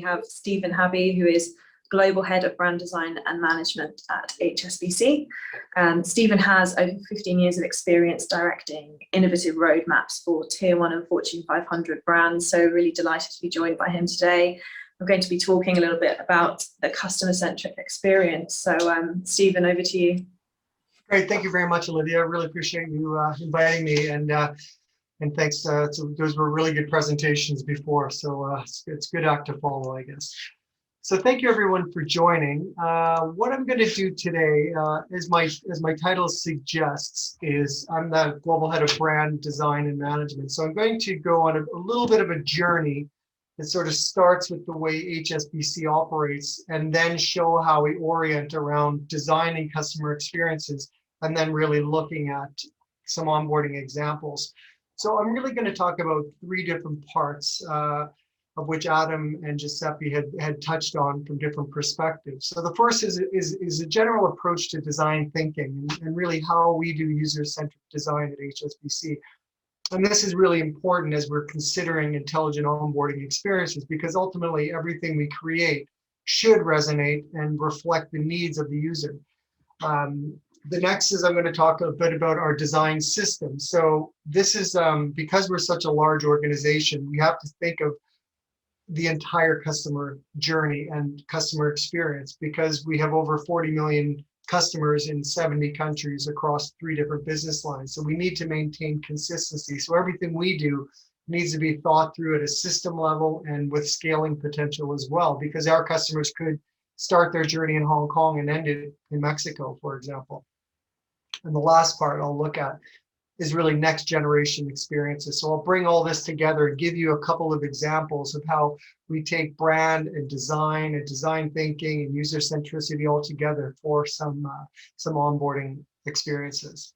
have Steven Habbi, who is Global Head of Brand Design and Management at HSBC. Steven has over 15 years of experience directing innovative roadmaps for Tier 1 and Fortune 500 brands, so really delighted to be joined by him today. I'm going to be talking a little bit about the customer-centric experience. So Steven, over to you. Great, thank you very much, Olivia. I really appreciate you inviting me, and thanks. Those were really good presentations before, so it's good act to follow, I guess. So thank you everyone for joining. What I'm going to do today, as my title suggests, is I'm the Global Head of Brand Design and Management. So I'm going to go on a little bit of a journey that sort of starts with the way HSBC operates, and then show how we orient around designing customer experiences, and then really looking at some onboarding examples. So I'm really going to talk about three different parts, of which Adam and Giuseppe had touched on from different perspectives. So the first is a general approach to design thinking, and really how we do user-centric design at HSBC. And this is really important as we're considering intelligent onboarding experiences, because ultimately everything we create should resonate and reflect the needs of the user. The next is I'm going to talk a bit about our design system. So this is because we're such a large organization, we have to think of the entire customer journey and customer experience, because we have over 40 million customers in 70 countries across 3 different business lines. So we need to maintain consistency. So everything we do needs to be thought through at a system level and with scaling potential as well, because our customers could start their journey in Hong Kong and end it in Mexico, for example. And the last part I'll look at is really next generation experiences. So I'll bring all this together and give you a couple of examples of how we take brand and design thinking and user centricity all together for some onboarding experiences.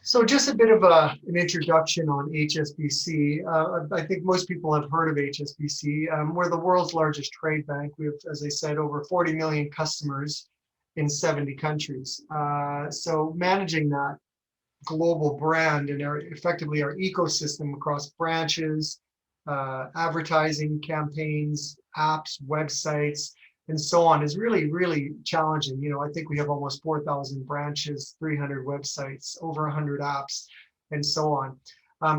So just a bit of an introduction on HSBC. I think most people have heard of HSBC. We're the world's largest trade bank. We have, as I said, over 40 million customers in 70 countries. So managing that global brand and effectively our ecosystem across branches, advertising campaigns, apps, websites, and so on is really, really challenging. You know, I think we have almost 4,000 branches, 300 websites, over 100 apps, and so on.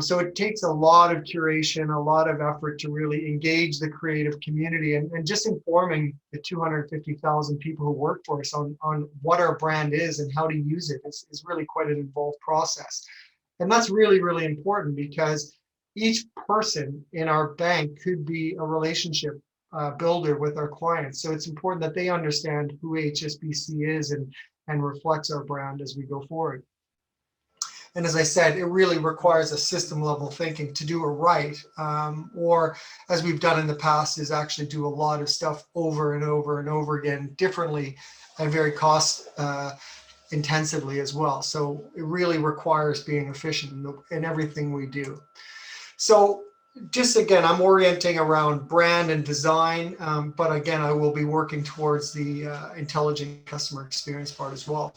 So it takes a lot of curation, a lot of effort to really engage the creative community, and just informing the 250,000 people who work for us on what our brand is and how to use it is really quite an involved process. And that's really, really important, because each person in our bank could be a relationship builder with our clients. So it's important that they understand who HSBC is and reflects our brand as we go forward. And as I said, it really requires a system level thinking to do it right, or as we've done in the past, is actually do a lot of stuff over and over and over again differently and very cost intensively as well. So it really requires being efficient in everything we do. So just again, I'm orienting around brand and design, but again, I will be working towards the intelligent customer experience part as well.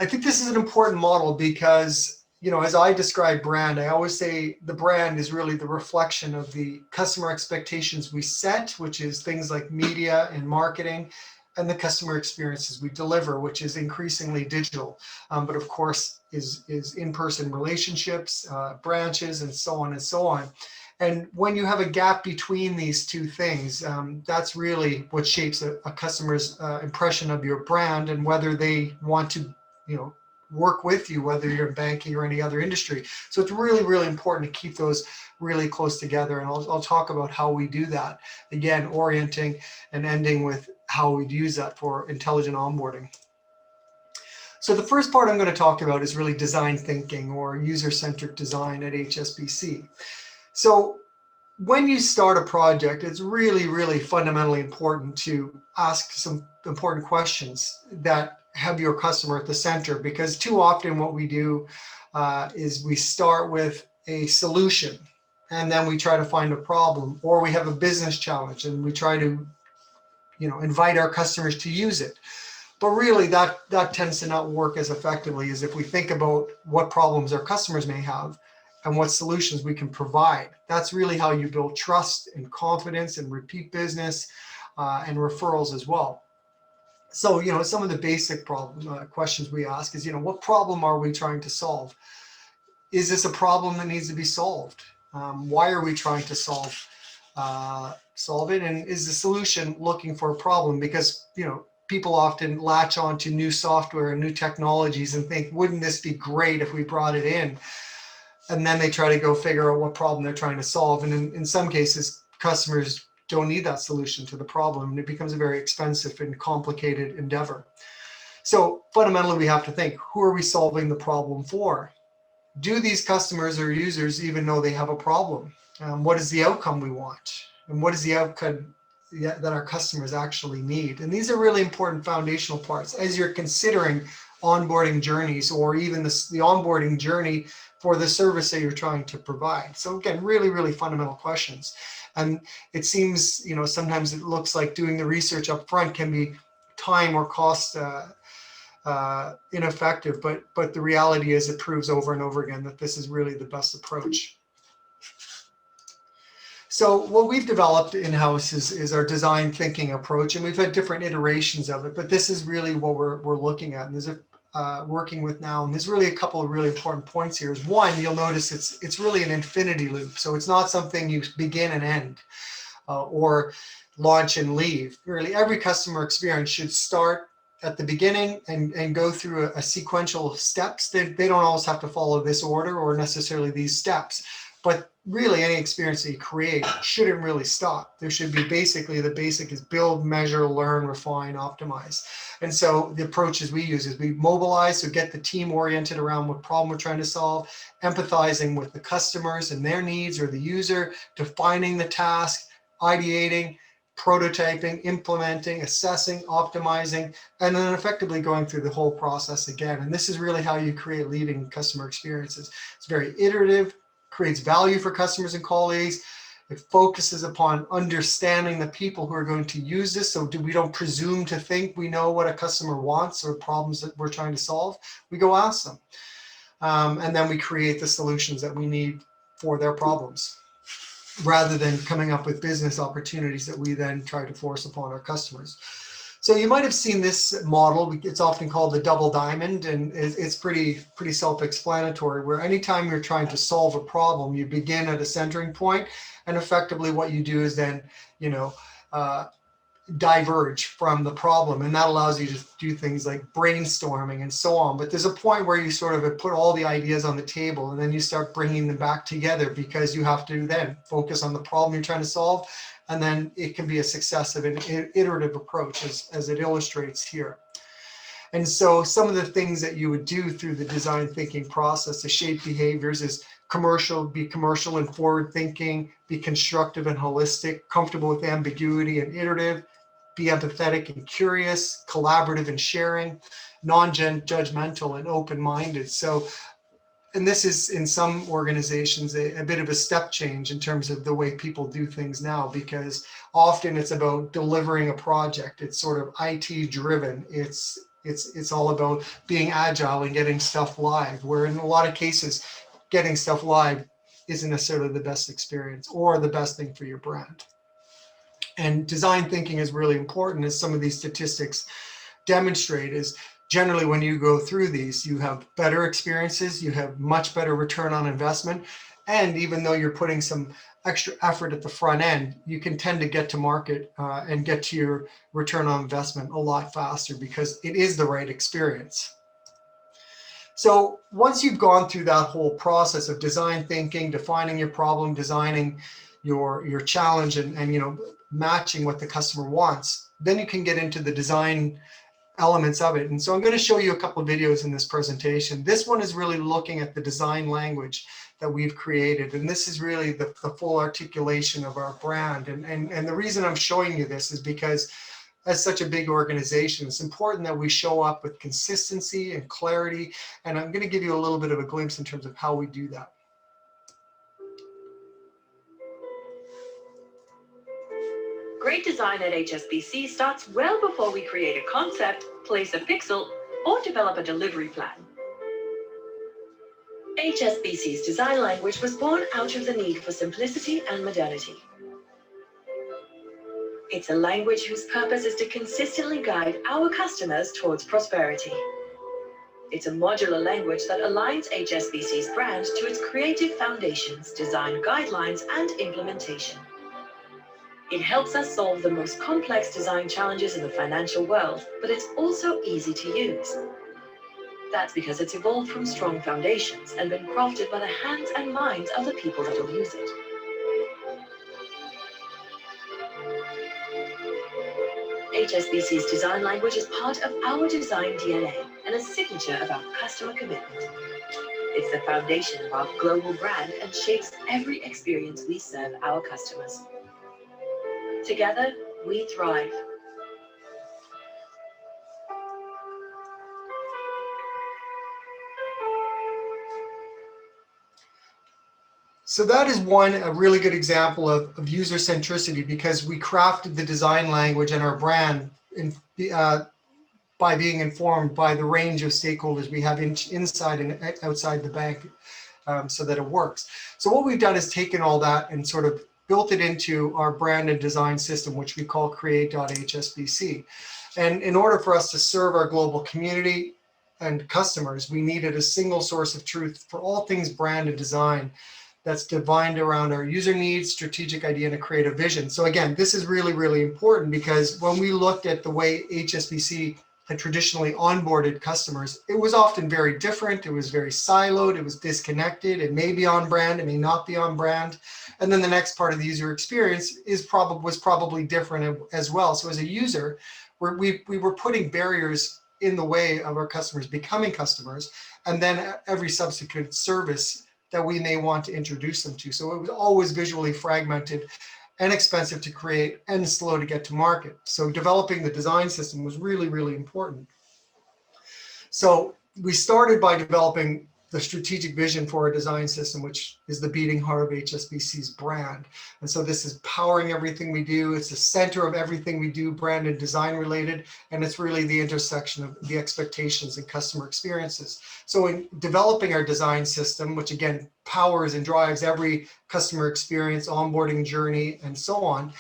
I think this is an important model because, you know, as I describe brand, I always say the brand is really the reflection of the customer expectations we set, which is things like media and marketing, and the customer experiences we deliver, which is increasingly digital, but of course is in-person relationships, branches, and so on and so on. And when you have a gap between these two things, that's really what shapes a customer's impression of your brand and whether they want to, you know, work with you, whether you're in banking or any other industry. So it's really, really important to keep those really close together. And I'll talk about how we do that. Again, orienting and ending with how we'd use that for intelligent onboarding. So the first part I'm going to talk about is really design thinking or user-centric design at HSBC. So when you start a project, it's really, really fundamentally important to ask some important questions that have your customer at the center, because too often what we do is we start with a solution and then we try to find a problem, or we have a business challenge and we try to, you know, invite our customers to use it. But really that tends to not work as effectively as if we think about what problems our customers may have and what solutions we can provide. That's really how you build trust and confidence and repeat business and referrals as well. So, some of the basic questions we ask is, what problem are we trying to solve? Is this a problem that needs to be solved? Why are we trying to solve it? And is the solution looking for a problem? Because, people often latch on to new software and new technologies and think, wouldn't this be great if we brought it in? And then they try to go figure out what problem they're trying to solve. And in some cases, customers don't need that solution to the problem, and it becomes a very expensive and complicated endeavor. So fundamentally, we have to think, who are we solving the problem for? Do these customers or users even know they have a problem? What is the outcome we want? And what is the outcome that our customers actually need? And these are really important foundational parts as you're considering onboarding journeys, or even the onboarding journey for the service that you're trying to provide. So again, really, really fundamental questions. And it seems, sometimes it looks like doing the research up front can be time or cost ineffective, but the reality is it proves over and over again that this is really the best approach. So what we've developed in-house is our design thinking approach, and we've had different iterations of it, but this is really what we're looking at, and there's working with now. And there's really a couple of really important points here. Is one, you'll notice it's really an infinity loop. So it's not something you begin and end or launch and leave. Really, every customer experience should start at the beginning and go through a sequential steps. They don't always have to follow this order or necessarily these steps, but really any experience that you create shouldn't really stop. There should be basically, the basic is build, measure, learn, refine, optimize. And so the approaches we use is we mobilize, so get the team oriented around what problem we're trying to solve, empathizing with the customers and their needs, or the user, defining the task, ideating, prototyping, implementing, assessing, optimizing, and then effectively going through the whole process again. And this is really how you create leading customer experiences. It's very iterative, creates value for customers and colleagues. It focuses upon understanding the people who are going to use this. So we don't presume to think we know what a customer wants or problems that we're trying to solve. We go ask them. And then we create the solutions that we need for their problems, rather than coming up with business opportunities that we then try to force upon our customers. So you might have seen this model. It's often called the double diamond, and it's pretty self-explanatory, where anytime you're trying to solve a problem, you begin at a centering point, and effectively what you do is then, diverge from the problem, and that allows you to do things like brainstorming and so on. But there's a point where you sort of put all the ideas on the table, and then you start bringing them back together, because you have to then focus on the problem you're trying to solve, and then it can be a successive and iterative approach, as it illustrates here. And so some of the things that you would do through the design thinking process to shape behaviors is be commercial and forward thinking, be constructive and holistic, comfortable with ambiguity and iterative, be empathetic and curious, collaborative and sharing, non-judgmental and open-minded. So, and this is in some organizations a bit of a step change in terms of the way people do things now, because often it's about delivering a project. It's sort of IT driven. It's all about being agile and getting stuff live, where in a lot of cases, getting stuff live isn't necessarily the best experience or the best thing for your brand. And design thinking is really important, as some of these statistics demonstrate. Is generally when you go through these, you have better experiences, you have much better return on investment, and even though you're putting some extra effort at the front end, you can tend to get to market and get to your return on investment a lot faster, because it is the right experience. So once you've gone through that whole process of design thinking, defining your problem, designing your challenge, and matching what the customer wants, then you can get into the design elements of it. And so I'm going to show you a couple of videos in this presentation. This one is really looking at the design language that we've created, and this is really the full articulation of our brand. And the reason I'm showing you this is because, as such a big organization, it's important that we show up with consistency and clarity, and I'm going to give you a little bit of a glimpse in terms of how we do that. Great design at HSBC starts well before we create a concept, place a pixel, or develop a delivery plan. HSBC's design language was born out of the need for simplicity and modernity. It's a language whose purpose is to consistently guide our customers towards prosperity. It's a modular language that aligns HSBC's brand to its creative foundations, design guidelines, and implementation. It helps us solve the most complex design challenges in the financial world, but it's also easy to use. That's because it's evolved from strong foundations and been crafted by the hands and minds of the people that will use it. HSBC's design language is part of our design DNA and a signature of our customer commitment. It's the foundation of our global brand and shapes every experience we serve our customers. Together, we thrive. So that is a really good example of user centricity, because we crafted the design language and our brand by being informed by the range of stakeholders we have inside and outside the bank, so that it works. So what we've done is taken all that and sort of built it into our brand and design system, which we call create.hsbc. And in order for us to serve our global community and customers, we needed a single source of truth for all things brand and design that's defined around our user needs, strategic idea, and a creative vision. So again, this is really, really important, because when we looked at the way HSBC had traditionally onboarded customers, it was often very different. It was very siloed. It was disconnected. It may be on brand. It may not be on brand. And then the next part of the user experience was probably different as well. So as a user, we were putting barriers in the way of our customers becoming customers, and then every subsequent service that we may want to introduce them to. So it was always visually fragmented and expensive to create and slow to get to market. So developing the design system was really, really important. So we started by developing the strategic vision for our design system, which is the beating heart of HSBC's brand. And so this is powering everything we do. It's the center of everything we do, brand and design related, and it's really the intersection of the expectations and customer experiences. So in developing our design system, which again powers and drives every customer experience, onboarding journey, and so on,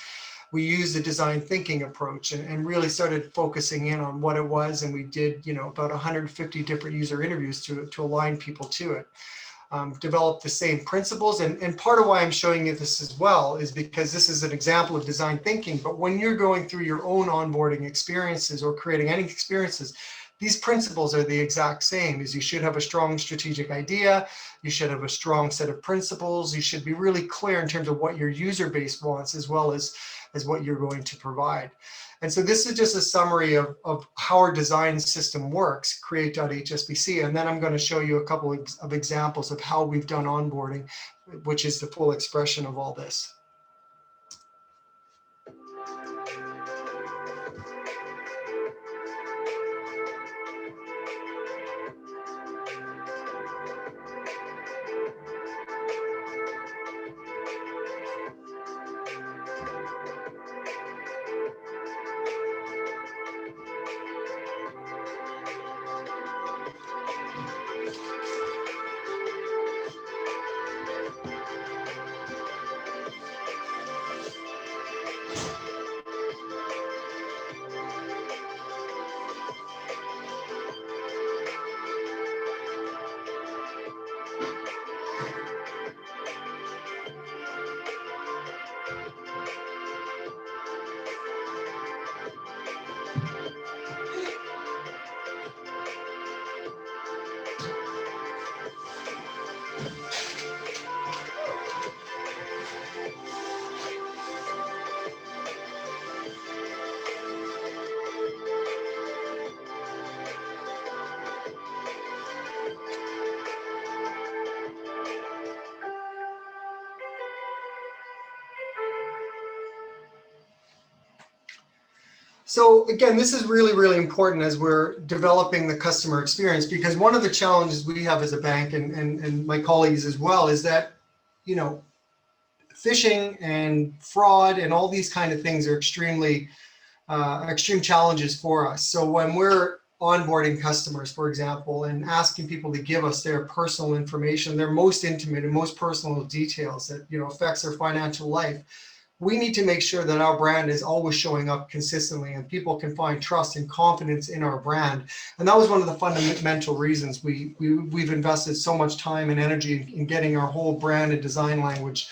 we used a design thinking approach and really started focusing in on what it was. And we did, about 150 different user interviews to align people to it. Developed the same principles. And part of why I'm showing you this as well is because this is an example of design thinking. But when you're going through your own onboarding experiences or creating any experiences, these principles are the exact same. Is you should have a strong strategic idea. You should have a strong set of principles. You should be really clear in terms of what your user base wants, as well as what you're going to provide. And so this is just a summary of how our design system works, create.hsbc. And then I'm going to show you a couple of examples of how we've done onboarding, which is the full expression of all this. So again, this is really, really important as we're developing the customer experience, because one of the challenges we have as a bank and my colleagues as well is that, phishing and fraud and all these kind of things are extreme challenges for us. So when we're onboarding customers, for example, and asking people to give us their personal information, their most intimate and most personal details that, you know, affects their financial life, we need to make sure that our brand is always showing up consistently and people can find trust and confidence in our brand. And that was one of the fundamental reasons we've invested so much time and energy in getting our whole brand and design language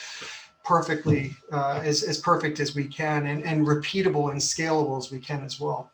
perfectly, as perfect as we can, and repeatable and scalable as we can as well.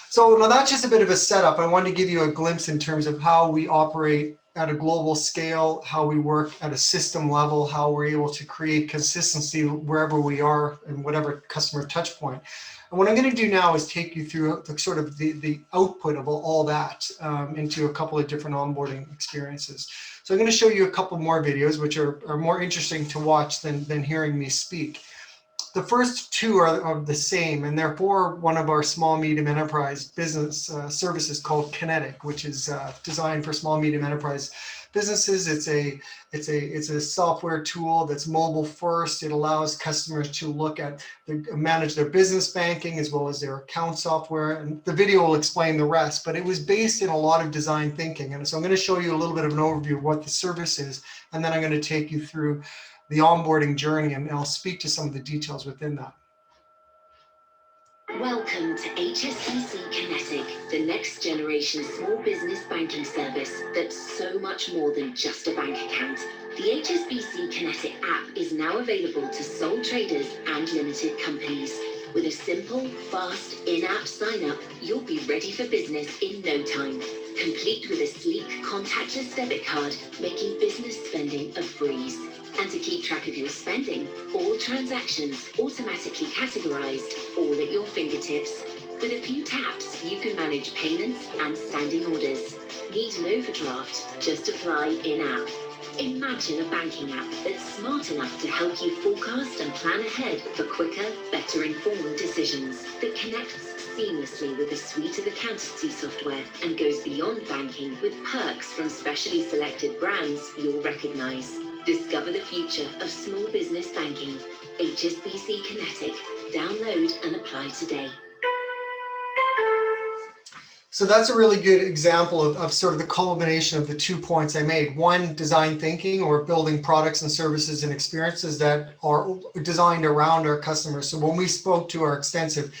So now that's just a bit of a setup. I wanted to give you a glimpse in terms of how we operate at a global scale, how we work at a system level, how we're able to create consistency wherever we are and whatever customer touch point. And what I'm going to do now is take you through the sort of the output of all that into a couple of different onboarding experiences. So I'm going to show you a couple more videos, which are more interesting to watch than hearing me speak. The first two are the same, and they're for one of our small medium enterprise business services called Kinetic, which is designed for small medium enterprise businesses. It's a software tool that's mobile first. It allows customers to look at manage their business banking as well as their account software. And the video will explain the rest, but it was based in a lot of design thinking. And so I'm going to show you a little bit of an overview of what the service is, and then I'm going to take you through the onboarding journey, and I'll speak to some of the details within that. Welcome to HSBC Kinetic, the next generation small business banking service that's so much more than just a bank account. The HSBC Kinetic app is now available to sole traders and limited companies. With a simple, fast, in-app sign-up, you'll be ready for business in no time. Complete with a sleek, contactless debit card, making business spending a breeze. And to keep track of your spending, all transactions automatically categorized, all at your fingertips. With a few taps, you can manage payments and standing orders. Need an overdraft? Just apply in-app. Imagine a banking app that's smart enough to help you forecast and plan ahead for quicker, better informed decisions. That connects seamlessly with a suite of accountancy software and goes beyond banking with perks from specially selected brands you'll recognize. Discover the future of small business banking. HSBC Kinetic. Download and apply today. So that's a really good example of sort of the culmination of the 2 points I made. One, design thinking, or building products and services and experiences that are designed around our customers. So when we spoke to our extensive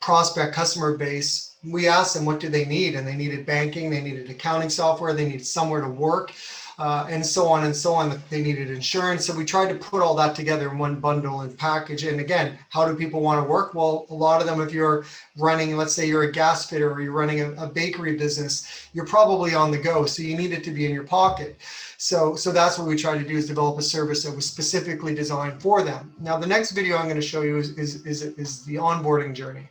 prospect customer base, we asked them what do they need, and they needed banking, they needed accounting software, they needed somewhere to work. And so on and so on. They needed insurance. So we tried to put all that together in one bundle and package. And again, how do people want to work? Well, a lot of them, if you're running, let's say you're a gas fitter or you're running a bakery business, you're probably on the go. So you need it to be in your pocket. So that's what we tried to do, is develop a service that was specifically designed for them. Now, the next video I'm going to show you is the onboarding journey.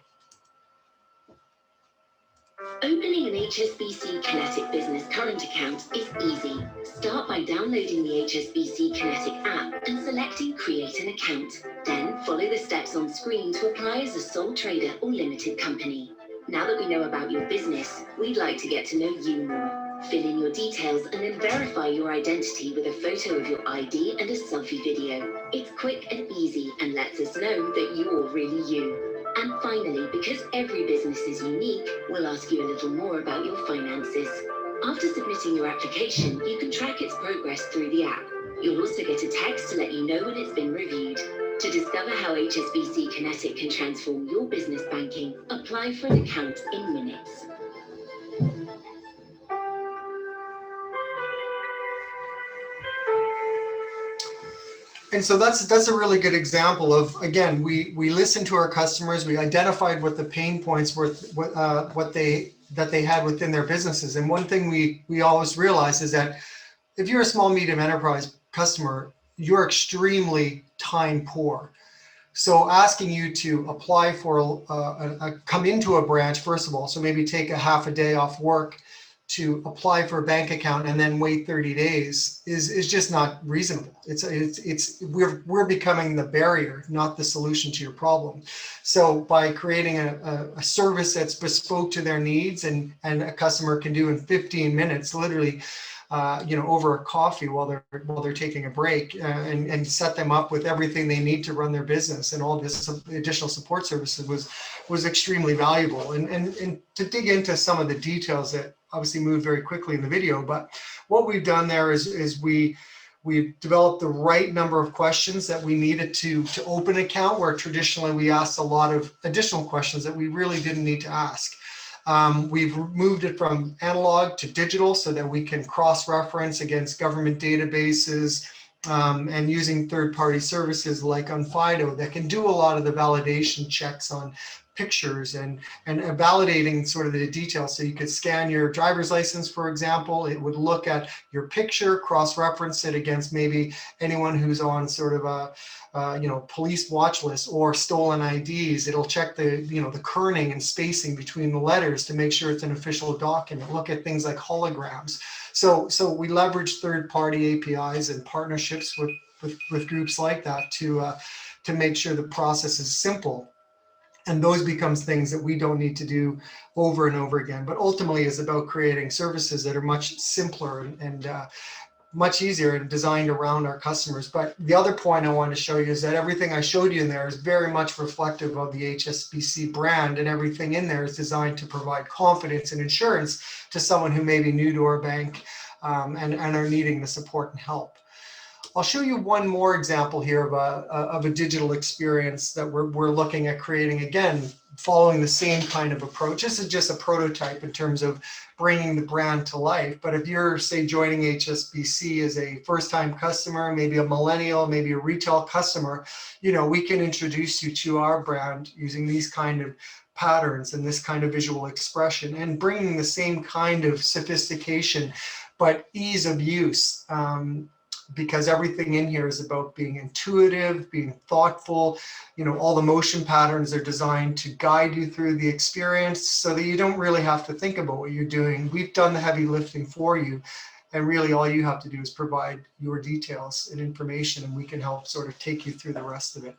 Opening an HSBC Kinetic Business Current Account is easy. Start by downloading the HSBC Kinetic app and selecting Create an Account. Then follow the steps on screen to apply as a sole trader or limited company. Now that we know about your business, we'd like to get to know you more. Fill in your details and then verify your identity with a photo of your ID and a selfie video. It's quick and easy and lets us know that you're really you. And finally, because every business is unique, we'll ask you a little more about your finances. After submitting your application, you can track its progress through the app. You'll also get a text to let you know when it's been reviewed. To discover how HSBC Kinetic can transform your business banking, apply for an account in minutes. And so that's a really good example of, again, we listened to our customers, we identified what the pain points were, that they had within their businesses. And one thing we always realize is that if you're a small medium enterprise customer, you're extremely time poor. So asking you to apply for come into a branch, first of all, so maybe take a half a day off work to apply for a bank account and then wait 30 days is just not reasonable. We're becoming the barrier, not the solution to your problem. So by creating a service that's bespoke to their needs and a customer can do in 15 minutes, literally over a coffee while they're taking a break, and set them up with everything they need to run their business, and all this additional support services was extremely valuable. And to dig into some of the details that obviously moved very quickly in the video, but what we've done there is we developed the right number of questions that we needed to open an account, where traditionally we asked a lot of additional questions that we really didn't need to ask. We've moved it from analog to digital so that we can cross-reference against government databases, and using third-party services like Onfido that can do a lot of the validation checks on pictures and validating sort of the details. So you could scan your driver's license, for example. It would look at your picture, cross-reference it against maybe anyone who's on sort of a police watch list or stolen IDs. It'll check the kerning and spacing between the letters to make sure it's an official document. Look at things like holograms. So we leverage third-party APIs and partnerships with groups like that to make sure the process is simple. And those becomes things that we don't need to do over and over again, but ultimately is about creating services that are much simpler and much easier and designed around our customers. But the other point I want to show you is that everything I showed you in there is very much reflective of the HSBC brand, and everything in there is designed to provide confidence and insurance to someone who may be new to our bank, and are needing the support and help. I'll show you one more example here of a digital experience that we're looking at creating, again, following the same kind of approach. This is just a prototype in terms of bringing the brand to life. But if you're, say, joining HSBC as a first-time customer, maybe a millennial, maybe a retail customer, we can introduce you to our brand using these kind of patterns and this kind of visual expression, and bringing the same kind of sophistication, but ease of use. Because everything in here is about being intuitive, being thoughtful. All the motion patterns are designed to guide you through the experience so that you don't really have to think about what you're doing. We've done the heavy lifting for you. And really all you have to do is provide your details and information, and we can help sort of take you through the rest of it.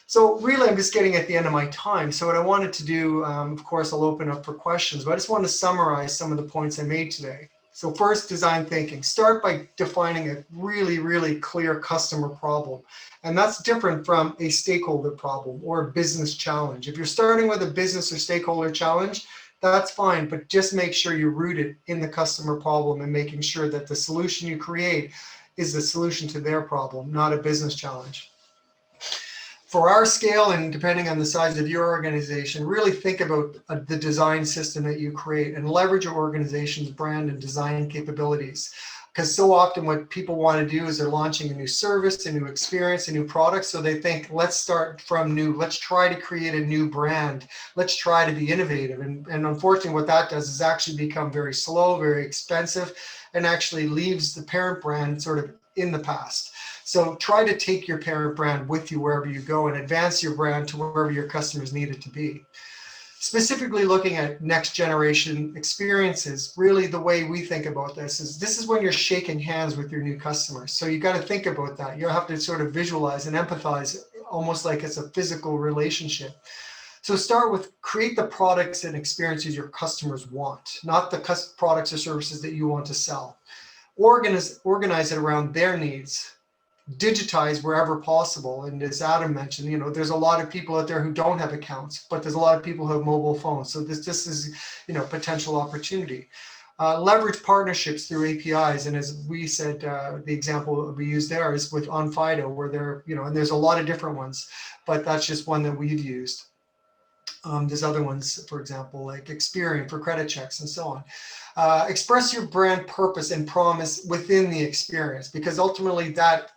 So really, I'm just getting at the end of my time. So what I wanted to do, of course, I'll open up for questions, but I just want to summarize some of the points I made today. So first, design thinking. Start by defining a really, really clear customer problem. And that's different from a stakeholder problem or a business challenge. If you're starting with a business or stakeholder challenge, that's fine, but just make sure you're rooted in the customer problem and making sure that the solution you create is the solution to their problem, not a business challenge. For our scale, and depending on the size of your organization, really think about the design system that you create and leverage your organization's brand and design capabilities. Because so often what people want to do is they're launching a new service, a new experience, a new product. So they think, let's start from new. Let's try to create a new brand. Let's try to be innovative. And unfortunately, what that does is actually become very slow, very expensive, and actually leaves the parent brand sort of in the past. So try to take your parent brand with you wherever you go and advance your brand to wherever your customers need it to be. Specifically looking at next generation experiences, really the way we think about this is when you're shaking hands with your new customers. So you got to think about that. You have to sort of visualize and empathize almost like it's a physical relationship. So start with create the products and experiences your customers want, not the products or services that you want to sell. Organize it around their needs. Digitize wherever possible. And as Adam mentioned, there's a lot of people out there who don't have accounts, but there's a lot of people who have mobile phones. So this is, potential opportunity. Leverage partnerships through APIs. And as we said, the example we used there is with Onfido, where there, and there's a lot of different ones, but that's just one that we've used. There's other ones, for example, like Experian for credit checks and so on. Express your brand purpose and promise within the experience, because ultimately that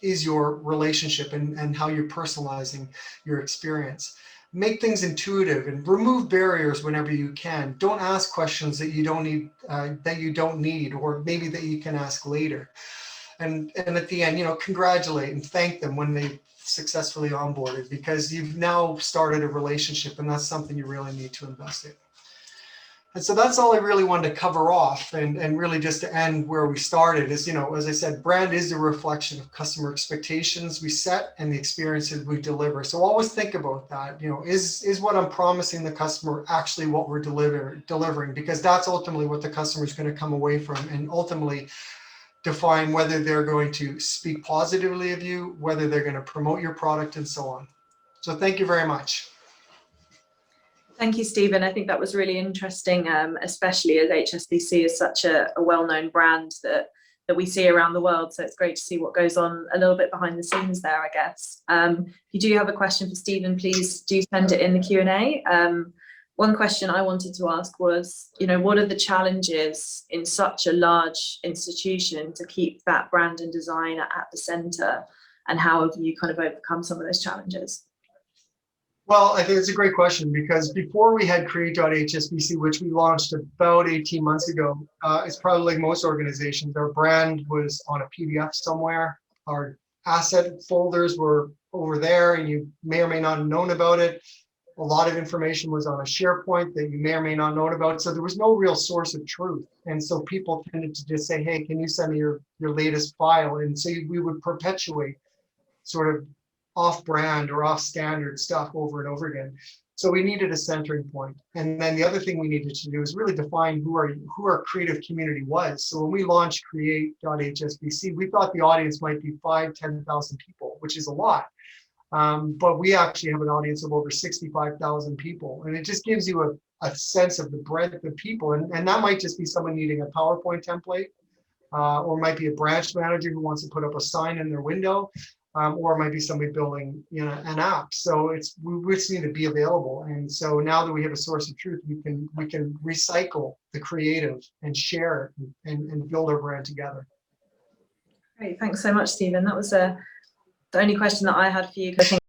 is your relationship and how you're personalizing your experience. Make things intuitive and remove barriers whenever you can. Don't ask questions that you don't need, or maybe that you can ask later. And at the end, congratulate and thank them when they successfully onboarded, because you've now started a relationship, and that's something you really need to invest in. And so that's all I really wanted to cover off, and really just to end where we started is, as I said, brand is a reflection of customer expectations we set and the experiences we deliver. So always think about that, is what I'm promising the customer actually what we're delivering, because that's ultimately what the customer is going to come away from and ultimately define whether they're going to speak positively of you, whether they're going to promote your product, and so on. So thank you very much. Thank you, Stephen. I think that was really interesting, especially as HSBC is such a well-known brand that we see around the world. So it's great to see what goes on a little bit behind the scenes there, I guess. If you do have a question for Stephen, please do send it in the Q&A. One question I wanted to ask was, what are the challenges in such a large institution to keep that brand and design at the center? And how have you kind of overcome some of those challenges? Well, I think it's a great question, because before we had Create.HSBC, which we launched about 18 months ago, it's probably like most organizations, our brand was on a PDF somewhere. Our asset folders were over there, and you may or may not have known about it. A lot of information was on a SharePoint that you may or may not know about. So there was no real source of truth. And so people tended to just say, hey, can you send me your latest file? And so we would perpetuate sort of off-brand or off-standard stuff over and over again. So we needed a centering point. And then the other thing we needed to do is really define who our creative community was. So when we launched Create.HSBC, we thought the audience might be 5,000 to 10,000 people, which is a lot. But we actually have an audience of over 65,000 people. And it just gives you a sense of the breadth of people. And that might just be someone needing a PowerPoint template, or might be a branch manager who wants to put up a sign in their window. Or it might be somebody building an app. So we just need to be available. And so now that we have a source of truth, we can recycle the creative and share it and build our brand together. Great, thanks so much, Stephen. That was the only question that I had for you, because I think